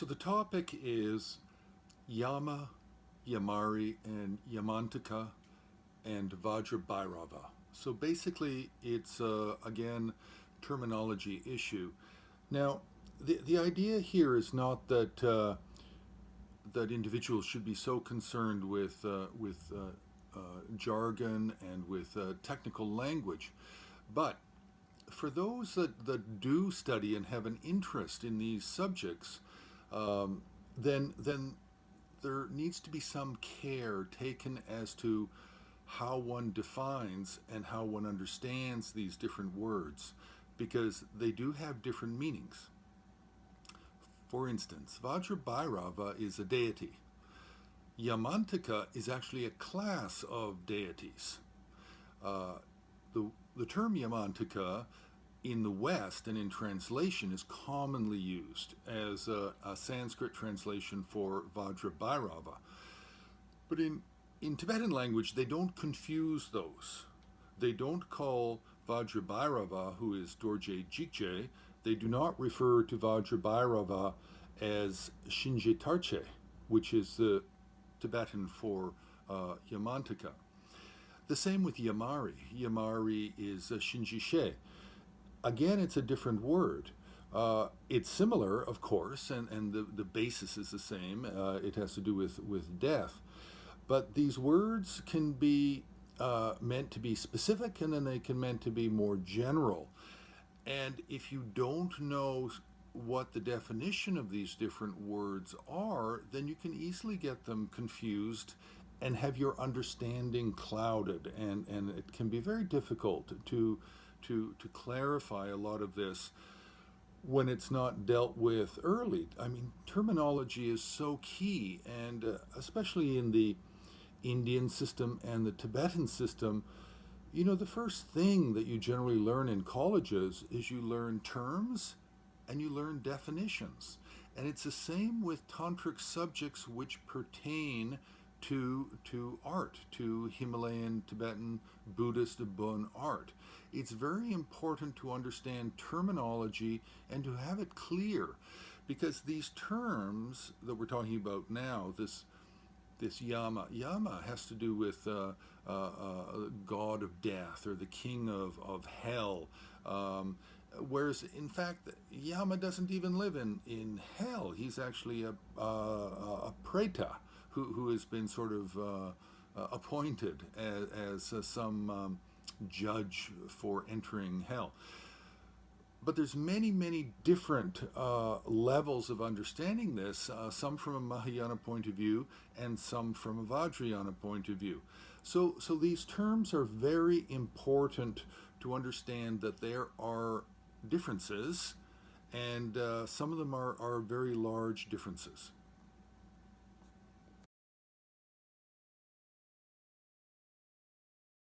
So the topic is Yama, Yamari, and Yamantaka and Vajrabhairava. So basically, it's again terminology issue. Now, the idea here is not that that individuals should be so concerned with jargon and with technical language, but for those that do study and have an interest in these subjects, then there needs to be some care taken as to how one defines and how one understands these different words, because they do have different meanings. For instance, Vajrabhairava is a deity. Yamantaka is actually a class of deities. Uh, the term Yamantaka in the West and in translation is commonly used as a Sanskrit translation for Vajrabhairava. But in Tibetan language, they don't confuse those. They don't call Vajrabhairava, who is Dorje Jikje, they do not refer to Vajrabhairava as Shinje Tarche, which is the Tibetan for Yamantaka. The same with Yamari. Yamari is Shinjishe. Again, it's a different word. It's similar, of course, and the basis is the same. It has to do with death. But these words can be meant to be specific, and then they can meant to be more general. And if you don't know what the definition of these different words are, then you can easily get them confused and have your understanding clouded. And it can be very difficult to clarify a lot of this when it's not dealt with early. I mean, terminology is so key, and especially in the Indian system and the Tibetan system, you know, the first thing that you generally learn in colleges is you learn terms and you learn definitions. And it's the same with tantric subjects which pertain to art, to Himalayan Tibetan Buddhist Bön art. It's very important to understand terminology and to have it clear, because these terms that we're talking about now, this Yama has to do with god of death or the king of hell. Whereas, in fact, Yama doesn't even live in hell. He's actually a preta who has been sort of appointed as some judge for entering hell. But there's many different levels of understanding this, some from a Mahayana point of view and some from a Vajrayana point of view. So these terms are very important to understand that there are differences, and some of them are very large differences.